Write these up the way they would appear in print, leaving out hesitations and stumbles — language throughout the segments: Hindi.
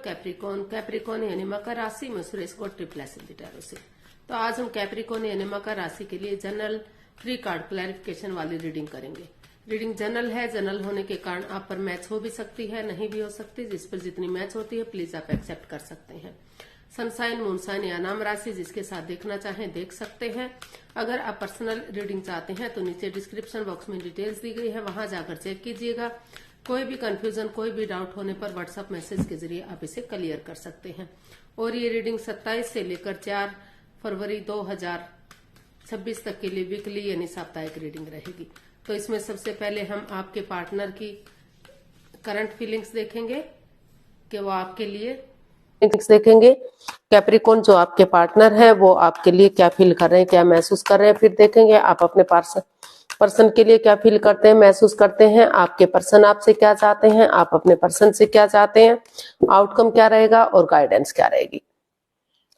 कैप्रिकॉन कैप्रिकॉन यानी मकर राशि में सुरेश को ट्रिपल एसिड टैरो से। तो आज हम कैप्रिकॉन यानी मकर राशि के लिए जनरल 3 कार्ड क्लैरिफिकेशन वाली रीडिंग करेंगे। रीडिंग जनरल है, जनरल होने के कारण आप पर मैच हो भी सकती है, नहीं भी हो सकती। जिस पर जितनी मैच होती है प्लीज आप एक्सेप्ट कर सकते हैं। सनसाइन, मूनसाइन या नाम राशि जिसके साथ देखना चाहें देख सकते हैं। अगर आप पर्सनल रीडिंग चाहते हैं तो नीचे डिस्क्रिप्शन बॉक्स में डिटेल्स दी गई है, वहां जाकर चेक कीजिएगा। कोई भी कंफ्यूजन, कोई भी डाउट होने पर व्हाट्सएप मैसेज के जरिए आप इसे क्लियर कर सकते हैं। और ये रीडिंग 27 से लेकर 4 फरवरी 2026 तक के लिए वीकली यानी साप्ताहिक रीडिंग रहेगी। तो इसमें सबसे पहले हम आपके पार्टनर की करंट फीलिंग्स देखेंगे कि वो आपके लिए देखेंगे। कैप्रिकॉन जो आपके पार्टनर है वो आपके लिए क्या फील कर रहे हैं, क्या महसूस कर रहे हैं। फिर देखेंगे आप अपने पर्सन के लिए क्या फील करते हैं, महसूस करते हैं। आपके पर्सन आपसे क्या चाहते हैं, आप अपने पर्सन से क्या चाहते हैं, आउटकम क्या रहेगा और गाइडेंस क्या रहेगी।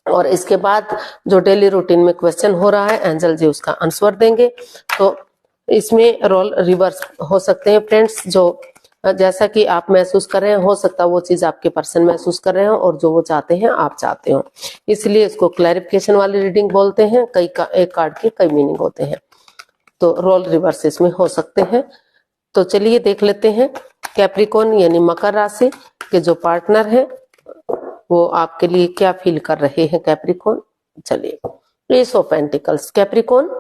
और इसके बाद जो डेली रूटीन में क्वेश्चन हो रहा है एंजल जी उसका आंसर देंगे। तो इसमें रोल रिवर्स हो सकते हैं फ्रेंड्स। जो जैसा कि आप महसूस कर रहे हैं हो सकता है वो चीज आपके पर्सन महसूस कर रहे हो और जो वो चाहते हैं आप चाहते हो, इसलिए इसको क्लैरिफिकेशन वाली रीडिंग बोलते हैं। एक कार्ड के कई मीनिंग होते हैं, तो रोल रिवर्स इसमें हो सकते हैं। तो चलिए देख लेते हैं कैप्रिकॉन यानी मकर राशि के जो पार्टनर है वो आपके लिए क्या फील कर रहे हैं। कैप्रिकॉन, चलिए एस ऑफ पेंटिकल्स। कैप्रिकॉन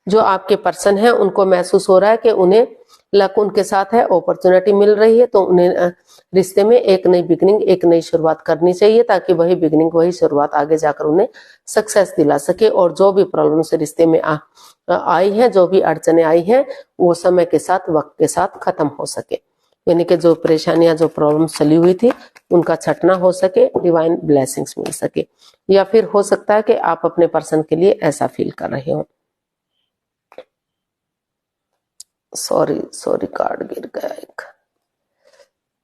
जो आपके पर्सन है उनको महसूस हो रहा है कि उन्हें लक उनके साथ है, अपॉर्चुनिटी मिल रही है, तो उन्हें रिश्ते में एक नई बिगनिंग, एक नई शुरुआत करनी चाहिए ताकि वही बिगनिंग, वही शुरुआत आगे जाकर उन्हें सक्सेस दिला सके। और जो भी प्रॉब्लम से रिश्ते में आई है, जो भी अड़चने आई हैं, वो समय के साथ, वक्त के साथ खत्म हो सके। यानी कि जो परेशानियां, जो प्रॉब्लम चली हुई थी उनका छटना हो सके, डिवाइन ब्लेसिंग्स मिल सके। या फिर हो सकता है कि आप अपने पर्सन के लिए ऐसा फील कर रहे हो। सॉरी कार्ड गिर गया एक।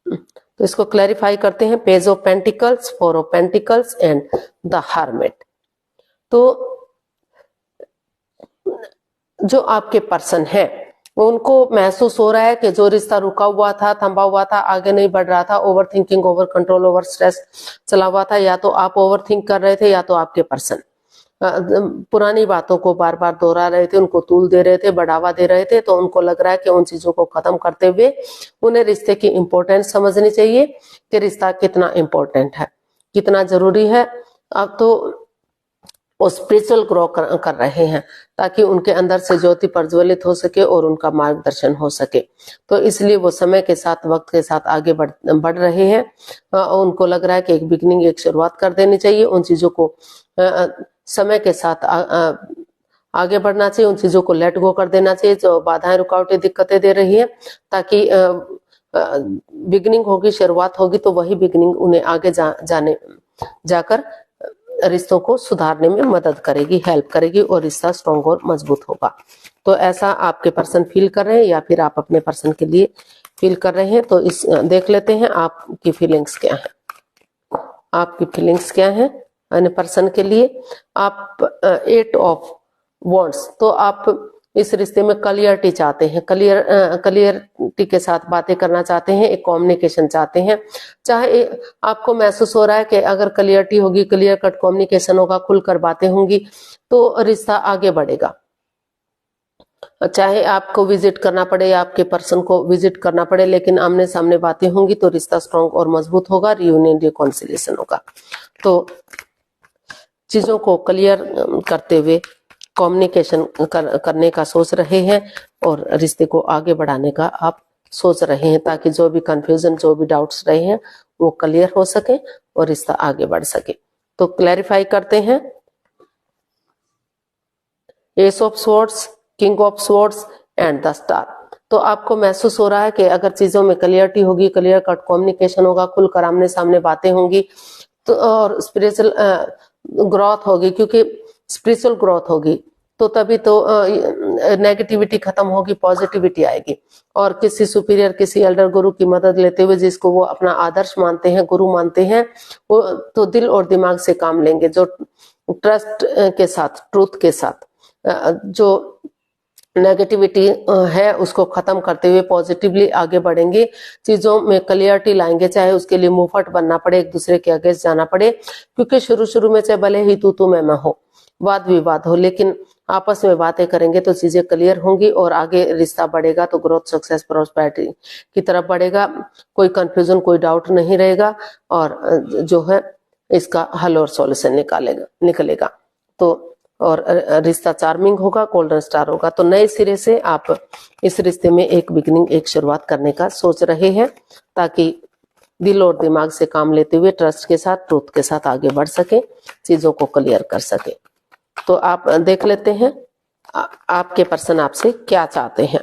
तो इसको क्लैरिफाई करते हैं। Page of pentacles, 4 of pentacles and the hermit. तो जो आपके पर्सन है उनको महसूस हो रहा है कि जो रिश्ता रुका हुआ था, थमा हुआ था, आगे नहीं बढ़ रहा था, over thinking, over control, over stress चला हुआ था। या तो आप ओवर थिंक कर रहे थे या तो आपके पर्सन पुरानी बातों को बार बार दोहरा रहे थे, उनको तूल दे रहे थे, बढ़ावा दे रहे थे। तो उनको लग रहा है कि उन चीजों को खत्म करते हुए उन्हें रिश्ते की इंपॉर्टेंस समझनी चाहिए कि रिश्ता कितना इंपॉर्टेंट है, कितना जरूरी है। अब तो वो स्पिरिचुअल ग्रो कर रहे हैं ताकि उनके अंदर से ज्योति प्रज्वलित हो सके और उनका मार्गदर्शन हो सके। तो इसलिए वो समय के साथ, वक्त के साथ आगे बढ़ रहे हैं। उनको लग रहा है कि एक बिगनिंग, एक शुरुआत कर देनी चाहिए। उन चीजों को समय के साथ आगे बढ़ना चाहिए, उन चीजों को लेट गो कर देना चाहिए जो बाधाएं, रुकावटें, दिक्कतें दे रही है, ताकि बिगनिंग होगी, शुरुआत होगी तो वही बिगनिंग उन्हें आगे जाकर रिश्तों को सुधारने में मदद करेगी, हेल्प करेगी और रिश्ता स्ट्रॉन्ग और मजबूत होगा। तो ऐसा आपके पर्सन फील कर रहे हैं या फिर आप अपने पर्सन के लिए फील कर रहे हैं। तो इस देख लेते हैं आपकी फीलिंग्स क्या है। आपकी फीलिंग्स क्या है पर्सन के लिए। आप 8 ऑफ वॉन्ड्स। तो आप इस रिश्ते में क्लियरिटी चाहते हैं, क्लियरिटी के साथ बातें करना चाहते हैं, एक कम्युनिकेशन चाहते हैं। चाहे आपको महसूस हो रहा है कि अगर क्लियरिटी होगी, क्लियर कट कम्युनिकेशन होगा, खुलकर बातें होंगी तो रिश्ता आगे बढ़ेगा। चाहे आपको विजिट करना पड़े या आपके पर्सन को विजिट करना पड़े, लेकिन आमने सामने बातें होंगी तो रिश्ता स्ट्रॉन्ग और मजबूत होगा, रियूनियन, रिकॉन्सिलिएशन होगा। तो चीजों को क्लियर करते हुए कम्युनिकेशन करने का सोच रहे हैं और रिश्ते को आगे बढ़ाने का आप सोच रहे हैं ताकि जो भी कंफ्यूजन, जो भी डाउट्स रहे हैं वो क्लियर हो सके और रिश्ता आगे बढ़ सके। तो क्लैरिफाई करते हैं। S of swords, king of swords and the star. तो आपको महसूस हो रहा है कि अगर चीजों में क्लियरिटी होगी, क्लियर कट कम्युनिकेशन होगा, खुलकर आमने सामने बातें होंगी तो और स्पिरिचुअल ग्रोथ होगी, क्योंकि स्पिरिचुअल ग्रोथ होगी तो तभी तो नेगेटिविटी खत्म होगी, पॉजिटिविटी आएगी। और किसी सुपीरियर, किसी एल्डर गुरु की मदद लेते हुए, जिसको वो अपना आदर्श मानते हैं, गुरु मानते हैं, वो तो दिल और दिमाग से काम लेंगे, जो ट्रस्ट के साथ, ट्रूथ के साथ, जो नेगेटिविटी है उसको खत्म करते हुए पॉजिटिवली आगे बढ़ेंगे, चीजों में क्लियरिटी लाएंगे, चाहे उसके लिए मुंहफट बनना पड़े, एक दूसरे के अगेंस्ट जाना पड़े, क्योंकि शुरू में चाहे भले ही तू मैं हो, वाद विवाद हो, लेकिन आपस में बातें करेंगे तो चीजें क्लियर होंगी और आगे रिश्ता बढ़ेगा तो ग्रोथ, सक्सेस, प्रॉस्पेरिटी की तरफ बढ़ेगा। कोई कंफ्यूजन, कोई डाउट नहीं रहेगा और जो है इसका हल और सॉल्यूशन निकलेगा। तो और रिश्ता चार्मिंग होगा, गोल्डन स्टार होगा। तो नए सिरे से आप इस रिश्ते में एक बिगिनिंग, एक शुरुआत करने का सोच रहे हैं, ताकि दिल और दिमाग से काम लेते हुए ट्रस्ट के साथ, ट्रूथ के साथ आगे बढ़ सके, चीजों को क्लियर कर सके। तो आप देख लेते हैं आपके पर्सन आपसे क्या चाहते हैं।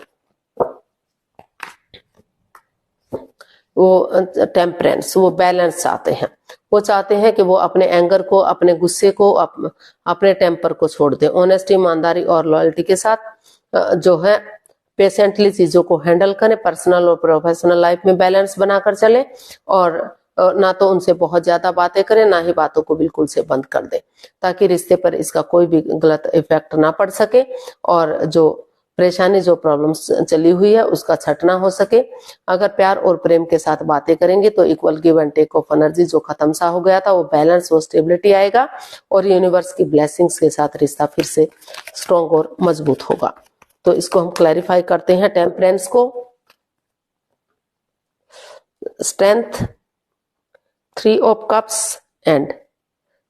वो टेम्परेंस, वो बैलेंस चाहते हैं। वो चाहते हैं कि वो अपने एंगर को, अपने गुस्से को, अपने टेम्पर को छोड़ दें। ऑनेस्टी, ईमानदारी और लॉयल्टी के साथ जो है पेशेंटली चीजों को हैंडल करें, पर्सनल और प्रोफेशनल लाइफ में बैलेंस बनाकर चले और ना तो उनसे बहुत ज्यादा बातें करें, ना ही बातों को बिल्कुल से बंद कर दें, ताकि रिश्ते पर इसका कोई भी गलत इफेक्ट ना पड़ सके और जो परेशानी, जो प्रॉब्लम्स चली हुई है उसका छटना हो सके। अगर प्यार और प्रेम के साथ बातें करेंगे तो equal give and take of energy जो खत्म सा हो गया था वो बैलेंस, वो स्टेबिलिटी आएगा और यूनिवर्स की ब्लेसिंग्स के साथ रिश्ता फिर से स्ट्रॉन्ग और मजबूत होगा। तो इसको हम क्लैरिफाई करते हैं। टेम्परेंस को strength, 3 of cups and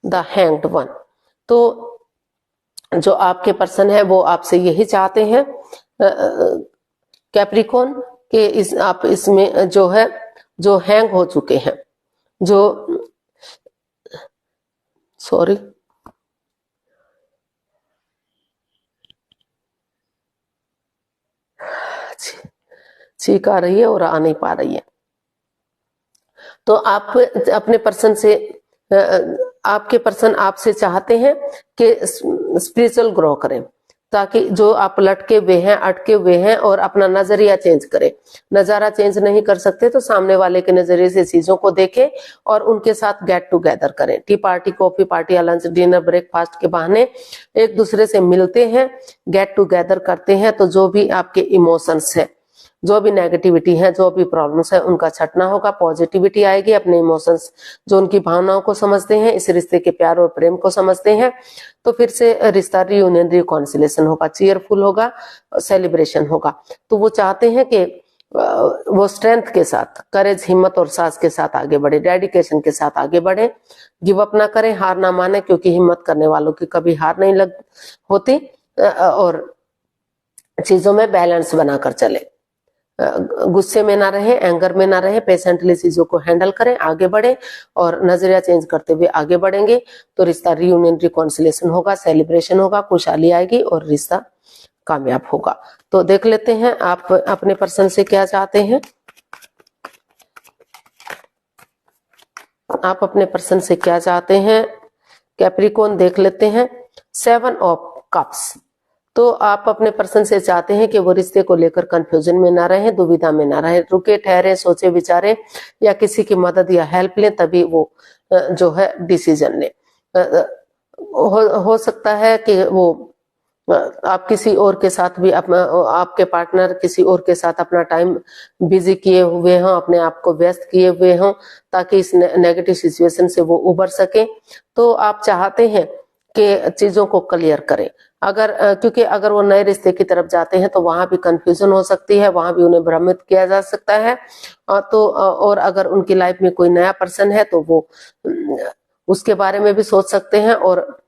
the hanged one. तो जो आपके पर्सन है वो आपसे यही चाहते हैं कैप्रिकॉर्न के आप इसमें जो है, जो हैंग हो चुके हैं, जो सॉरी छींक आ रही है और आ नहीं पा रही है। तो आप अपने पर्सन से, आपके पर्सन आपसे चाहते हैं कि स्पिरिचुअल ग्रो करें, ताकि जो आप लटके हुए हैं, अटके हुए हैं, और अपना नजरिया चेंज करें। नजारा चेंज नहीं कर सकते तो सामने वाले के नजरिए से चीजों को देखें और उनके साथ गेट टुगेदर करें। टी पार्टी, कॉफी पार्टी या लंच, डिनर, ब्रेकफास्ट के बहाने एक दूसरे से मिलते हैं, गेट टुगेदर करते हैं, तो जो भी आपके इमोशंस है, जो भी नेगेटिविटी है, जो भी प्रॉब्लम्स है, उनका छटना होगा, पॉजिटिविटी आएगी। अपने इमोशंस, जो उनकी भावनाओं को समझते हैं, इस रिश्ते के प्यार और प्रेम को समझते हैं, तो फिर से रिश्ता रियूनियन, रिकॉन्सिलेशन होगा, चीयरफुल होगा, सेलिब्रेशन होगा। तो वो चाहते हैं कि वो स्ट्रेंथ के साथ, करेज, हिम्मत और साहस के साथ आगे बढ़े, डेडिकेशन के साथ आगे बढ़े, गिव अप ना करें, हार ना माने, क्योंकि हिम्मत करने वालों की कभी हार नहीं होती, और चीजों में बैलेंस बनाकर चले, गुस्से में ना रहे, एंगर में ना रहे, पेशेंटली चीजों को हैंडल करें, आगे बढ़े और नजरिया चेंज करते हुए आगे बढ़ेंगे तो रिश्ता रियूनियन, रिकॉन्सिलेशन होगा, सेलिब्रेशन होगा, खुशहाली आएगी और रिश्ता कामयाब होगा। तो देख लेते हैं आप अपने पर्सन से क्या चाहते हैं। आप अपने पर्सन से क्या चाहते हैं कैप्रिकॉर्न, देख लेते हैं। 7 ऑफ कप्स। तो आप अपने पर्सन से चाहते हैं कि वो रिश्ते को लेकर कंफ्यूजन में ना रहे, दुविधा में ना रहे, रुके, ठहरे, सोचे विचारे या किसी की मदद या हेल्प लें, तभी वो जो है डिसीजन ले। हो सकता है कि वो आप किसी और के साथ भी, आपके पार्टनर किसी और के साथ अपना टाइम बिजी किए हुए हों, अपने आप को व्यस्त किए हुए हों, ताकि इस नेगेटिव सिचुएशन से वो उबर सके। तो आप चाहते हैं कि चीजों को क्लियर करें। क्योंकि अगर वो नए रिश्ते की तरफ जाते हैं तो वहां भी कंफ्यूजन हो सकती है, वहां भी उन्हें भ्रमित किया जा सकता है। और अगर उनकी लाइफ में कोई नया पर्सन है तो वो उसके बारे में भी सोच सकते हैं, और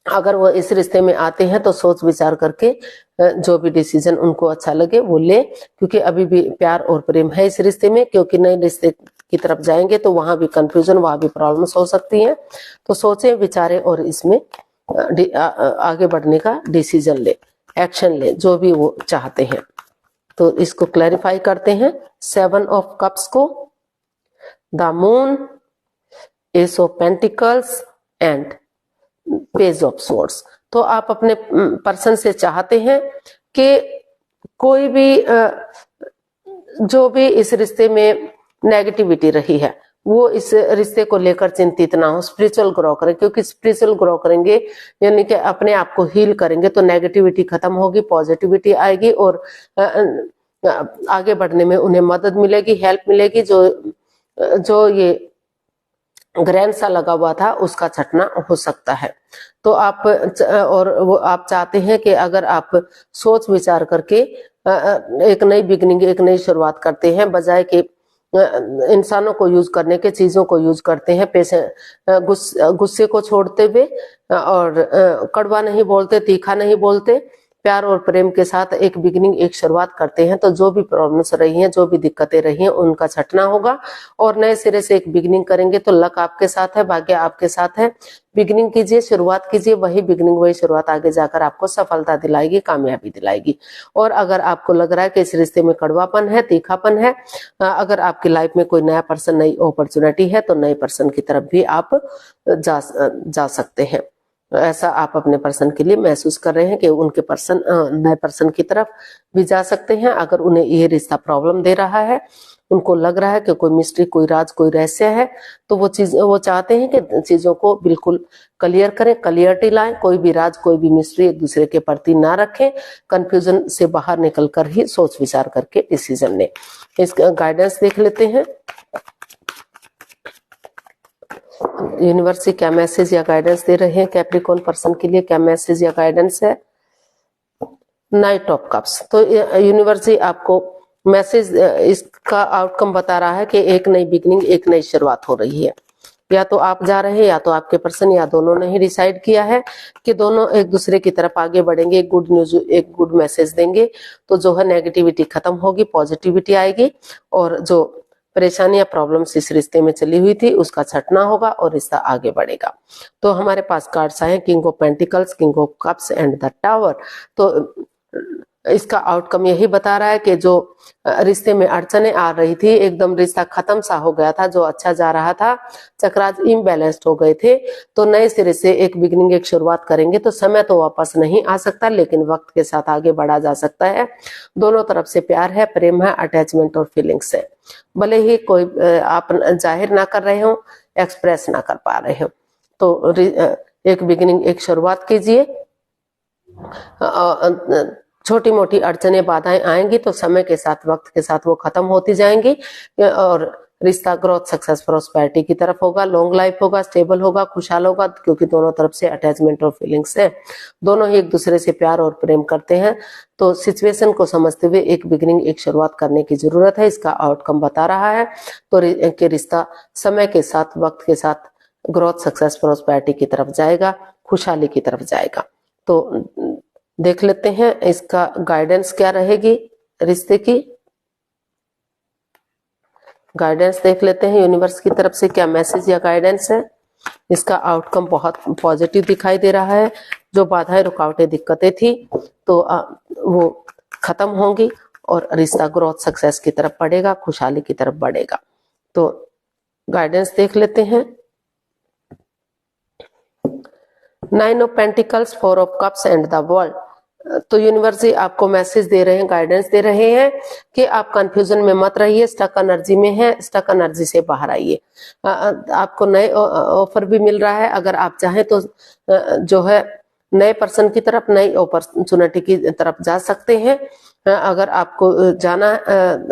अगर वो इस रिश्ते में आते हैं तो सोच विचार करके जो भी डिसीजन उनको अच्छा लगे वो ले, क्योंकि अभी भी प्यार और प्रेम है इस रिश्ते में। क्योंकि नए रिश्ते की तरफ जाएंगे तो वहां भी कंफ्यूजन, वहां भी प्रॉब्लम्स हो सकती हैं। तो सोचे विचारे और इसमें आगे बढ़ने का डिसीजन ले, एक्शन ले, जो भी वो चाहते हैं। तो इसको क्लैरिफाई करते हैं। 7 ऑफ कप्स को, the moon, S of pentacles and page of swords. तो आप अपने पर्सन से चाहते हैं कि कोई भी जो भी इस रिश्ते में नेगेटिविटी रही है वो इस रिश्ते को लेकर चिंतित ना हो, स्पिरिचुअल ग्रो करें, क्योंकि स्पिरिचुअल ग्रो करेंगे यानी कि अपने आप को हील करेंगे तो नेगेटिविटी खत्म होगी, पॉजिटिविटी आएगी और आगे बढ़ने में उन्हें मदद मिलेगी, हेल्प मिलेगी। जो ये ग्रहण सा लगा हुआ था उसका छटना हो सकता है। तो आप और वो आप चाहते हैं कि अगर आप सोच विचार करके एक नई बिगनिंग, एक नई शुरुआत करते हैं, बजाय कि इंसानों को यूज करने के, चीजों को यूज करते हैं, पैसे गुस्से को छोड़ते हुए और कड़वा नहीं बोलते, तीखा नहीं बोलते, प्यार और प्रेम के साथ एक बिगिनिंग, एक शुरुआत करते हैं, तो जो भी प्रॉब्लम्स रही हैं, जो भी दिक्कतें रही हैं, उनका छटना होगा और नए सिरे से एक बिगिनिंग करेंगे। तो लक आपके साथ है, भाग्य आपके साथ है। बिगिनिंग कीजिए, शुरुआत कीजिए, वही बिगिनिंग, वही शुरुआत आगे जाकर आपको सफलता दिलाएगी, कामयाबी दिलाएगी। और अगर आपको लग रहा है कि इस रिश्ते में कड़वापन है, तीखापन है, अगर आपकी लाइफ में कोई नया पर्सन, नई अपॉर्चुनिटी है, तो नए पर्सन की तरफ भी आप जा सकते हैं। ऐसा आप अपने पर्सन के लिए महसूस कर रहे हैं कि उनके नए पर्सन की तरफ भी जा सकते हैं। अगर उन्हें ये रिश्ता प्रॉब्लम दे रहा है, उनको लग रहा है कि कोई मिस्ट्री, कोई राज, कोई रहस्य है, तो वो चाहते हैं कि चीजों को बिल्कुल क्लियर करें, क्लियरिटी लाएं, कोई भी राज, कोई भी मिस्ट्री एक दूसरे के प्रति ना रखें, कंफ्यूजन से बाहर निकलकर ही सोच विचार करके डिसीजन लें। इसका गाइडेंस देख लेते हैं। यूनिवर्स क्या मैसेज या गाइडेंस दे रहे हैं कैप्रिकॉर्न पर्सन के लिए, क्या मैसेज या गाइडेंस है। नाइट ऑफ कप्स, तो यूनिवर्स आपको मैसेज, इसका आउटकम बता रहा है कि एक नई बिगनिंग, एक नई शुरुआत हो रही है। या तो आप जा रहे हैं या तो आपके पर्सन, या दोनों ने ही डिसाइड किया है कि दोनों एक दूसरे की तरफ आगे बढ़ेंगे, एक गुड न्यूज, एक गुड मैसेज देंगे, तो जो है नेगेटिविटी खत्म होगी, पॉजिटिविटी आएगी और जो परेशानियां, प्रॉब्लम्स इस रिश्ते में चली हुई थी उसका छटना होगा और रिश्ता आगे बढ़ेगा। तो हमारे पास कार्ड्स आए king of pentacles, king of cups and the tower. तो इसका आउटकम यही बता रहा है कि जो रिश्ते में अड़चने आ रही थी, एकदम रिश्ता खत्म सा हो गया था, जो अच्छा जा रहा था, चक्राज इम्बैलेंस्ड हो गए थे, तो नए सिरे से एक बिगिनिंग, एक शुरुआत करेंगे। तो समय तो वापस नहीं आ सकता, लेकिन वक्त के साथ आगे बढ़ा जा सकता है। दोनों तरफ से प्यार है, प्रेम है, अटैचमेंट और फीलिंग्स है। भले ही कोई आप जाहिर ना कर रहे हो, एक्सप्रेस ना कर पा रहे हो, तो एक बिगिनिंग, एक शुरुआत कीजिए। छोटी मोटी अड़चने, बाधाएं आएंगी तो समय के साथ, वक्त के साथ वो खत्म होती जाएंगी और रिश्ता ग्रोथ, सक्सेस, प्रोस्पेरिटी की तरफ होगा, लॉन्ग लाइफ होगा, स्टेबल होगा, खुशहाल होगा, क्योंकि दोनों तरफ से अटैचमेंट और फीलिंग्स है। दोनों ही एक दूसरे से प्यार और प्रेम करते हैं। तो सिचुएशन को समझते हुए एक बिगिनिंग, एक शुरुआत करने की जरूरत है। इसका आउटकम बता रहा है तो कि रिश्ता समय के साथ, वक्त के साथ ग्रोथ, सक्सेस, प्रोस्पेरिटी की तरफ जाएगा, खुशहाली की तरफ जाएगा। तो देख लेते हैं इसका गाइडेंस क्या रहेगी, रिश्ते की गाइडेंस देख लेते हैं यूनिवर्स की तरफ से क्या मैसेज या गाइडेंस है। इसका आउटकम बहुत पॉजिटिव दिखाई दे रहा है। जो बाधाएं, रुकावटें, दिक्कतें थी तो वो खत्म होंगी और रिश्ता ग्रोथ, सक्सेस की तरफ बढ़ेगा, खुशहाली की तरफ बढ़ेगा। तो गाइडेंस देख लेते हैं। 9 of pentacles, 4 of cups and the world. तो यूनिवर्स आपको मैसेज दे रहे हैं, गाइडेंस दे रहे हैं कि आप कंफ्यूजन में मत रहिए, स्टक एनर्जी में है, स्टक एनर्जी से बाहर आइए। आपको नए ऑफर भी मिल रहा है। अगर आप चाहें तो जो है नए पर्सन की तरफ, नई अपॉर्चुनिटी की तरफ जा सकते हैं। अगर आपको जाना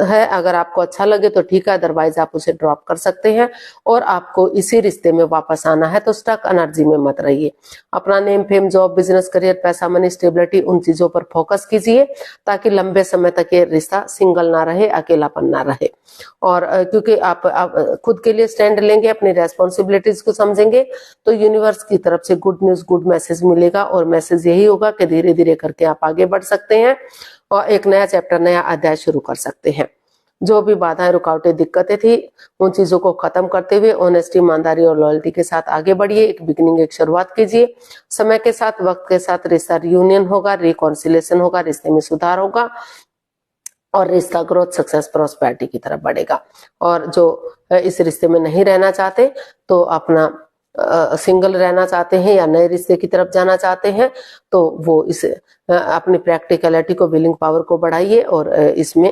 है, अगर आपको अच्छा लगे तो ठीक है, अदरवाइज आप उसे ड्रॉप कर सकते हैं। और आपको इसी रिश्ते में वापस आना है तो स्टक एनर्जी में मत रहिए। अपना name, fame, job, business, career, पैसा, मनी, स्टेबिलिटी, उन चीजों पर फोकस कीजिए ताकि लंबे समय तक ये रिश्ता सिंगल ना रहे, अकेलापन ना रहे। और क्योंकि आप खुद के लिए स्टैंड लेंगे, अपनी रेस्पॉन्सिबिलिटीज को समझेंगे, तो यूनिवर्स की तरफ से गुड न्यूज, गुड मैसेज मिलेगा। और मैसेज यही होगा कि धीरे धीरे करके आप आगे बढ़ सकते हैं और एक नया चैप्टर, नया अध्याय शुरू कर सकते हैं। जो भी बाधाएं, रुकावटें, दिक्कतें थी, उन चीजों को खत्म करते हुए ऑनेस्टी, ईमानदारी और लॉयल्टी के साथ आगे बढ़िए। एक बिगिनिंग, एक शुरुआत कीजिए। समय के साथ, वक्त के साथ रिश्ता रियूनियन होगा, रिकॉन्सिलेशन होगा, रिश्ते में सुधार होगा और रिश्ता ग्रोथ, सक्सेस, प्रोस्पेरिटी की तरफ बढ़ेगा। और जो इस रिश्ते में नहीं रहना चाहते, तो अपना सिंगल रहना चाहते हैं या नए रिश्ते की तरफ जाना चाहते हैं, तो वो इस अपनी प्रैक्टिकलिटी को, विलिंग पावर को बढ़ाइए और इसमें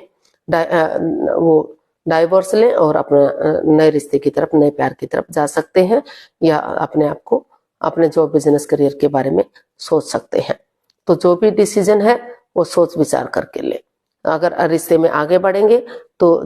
वो डाइवोर्स लें और अपने नए रिश्ते की तरफ, नए प्यार की तरफ जा सकते हैं, या अपने आप को अपने जॉब बिजनेस करियर के बारे में सोच सकते हैं। तो जो भी डिसीजन है वो सोच विचार करके लें। अगर रिश्ते में आगे बढ़ेंगे तो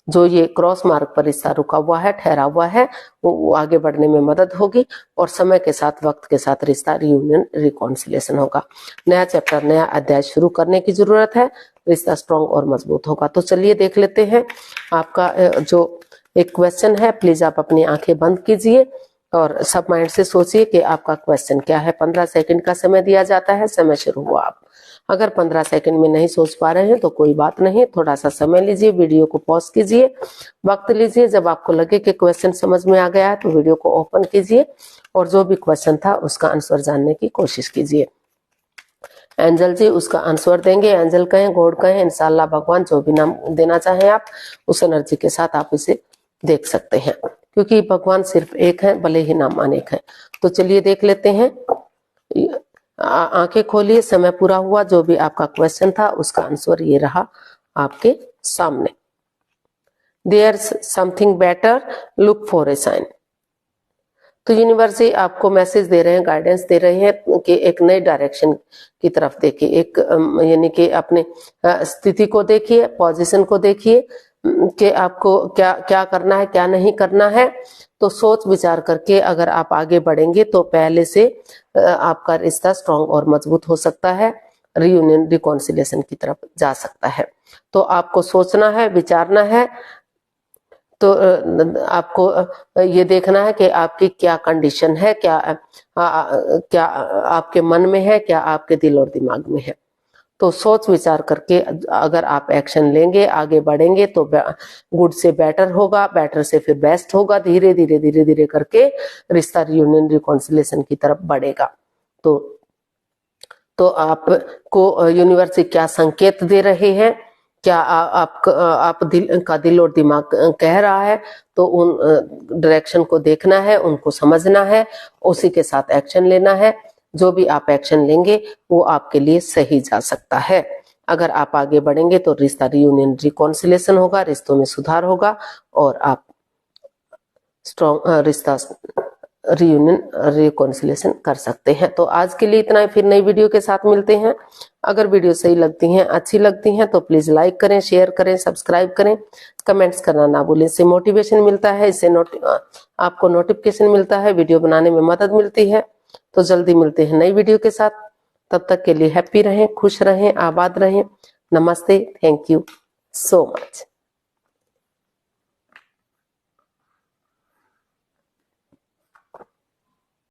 जो ये क्रॉस मार्ग पर रिश्ता रुका हुआ है, ठहरा हुआ है, वो आगे बढ़ने में मदद होगी और समय के साथ, वक्त के साथ रिश्ता रियूनियन, रिकॉन्सिलेशन होगा। नया चैप्टर, नया अध्याय शुरू करने की जरूरत है, रिश्ता स्ट्रांग और मजबूत होगा। तो चलिए देख लेते हैं आपका जो एक क्वेश्चन है। प्लीज आप अपनी आंखें बंद कीजिए और सब माइंड से सोचिए कि आपका क्वेश्चन क्या है। 15 सेकंड का समय दिया जाता है, समय शुरू हुआ। आप अगर 15 सेकंड में नहीं सोच पा रहे हैं तो कोई बात नहीं, थोड़ा सा समय लीजिए, वीडियो को पॉज कीजिए, वक्त लीजिए। जब आपको लगे कि क्वेश्चन समझ में आ गया है तो वीडियो को ओपन कीजिए और जो भी क्वेश्चन था उसका आंसर जानने की कोशिश कीजिए। एंजल जी उसका आंसर देंगे, एंजल कहें, गॉड कहें, इंशाल्लाह भगवान, जो भी नाम देना चाहें आप, उस एनर्जी के साथ आप इसे देख सकते हैं, क्योंकि भगवान सिर्फ एक है, भले ही नाम अनेक है। तो चलिए देख लेते हैं। आंखें खोलिए, समय पूरा हुआ। जो भी आपका क्वेश्चन था उसका आंसर ये रहा आपके सामने। There's something better, look for a sign. तो यूनिवर्स ही आपको मैसेज दे रहे हैं, गाइडेंस दे रहे हैं कि एक नई डायरेक्शन की तरफ देखिए, एक यानी कि अपने स्थिति को देखिए, पोजीशन को देखिए कि आपको क्या क्या करना है, क्या नहीं करना है। तो सोच विचार करके अगर आप आगे बढ़ेंगे तो पहले से आपका रिश्ता स्ट्रांग और मजबूत हो सकता है, रियूनियन, रिकॉन्सिलेशन की तरफ जा सकता है। तो आपको सोचना है, विचारना है। तो आपको ये देखना है कि आपकी क्या कंडीशन है, क्या आपके मन में है, क्या आपके दिल और दिमाग में है। तो सोच विचार करके अगर आप एक्शन लेंगे, आगे बढ़ेंगे तो गुड से बेटर होगा, बेटर से फिर बेस्ट होगा। धीरे धीरे धीरे धीरे करके रिश्ता रियूनियन, रिकॉन्सिलेशन की तरफ बढ़ेगा। तो आपको यूनिवर्स क्या संकेत दे रहे हैं, क्या आप दिल और दिमाग कह रहा है, तो उन डायरेक्शन को देखना है, उनको समझना है, उसी के साथ एक्शन लेना है। जो भी आप एक्शन लेंगे वो आपके लिए सही जा सकता है। अगर आप आगे बढ़ेंगे तो रिश्ता रियूनियन, रिकॉन्सिलेशन होगा, रिश्तों में सुधार होगा और आप स्ट्रॉन्ग रिश्ता रियूनियन, रिकॉन्सिलेशन कर सकते हैं। तो आज के लिए इतना ही, फिर नई वीडियो के साथ मिलते हैं। अगर वीडियो सही लगती हैं, अच्छी लगती हैं तो प्लीज लाइक करें, शेयर करें, सब्सक्राइब करें, कमेंट्स करना ना भूलें। इससे मोटिवेशन मिलता है, इससे आपको नोटिफिकेशन मिलता है, वीडियो बनाने में मदद मिलती है। तो जल्दी मिलते हैं नई वीडियो के साथ। तब तक के लिए हैप्पी रहें, खुश रहें, आबाद रहें। नमस्ते, थैंक यू सो मच।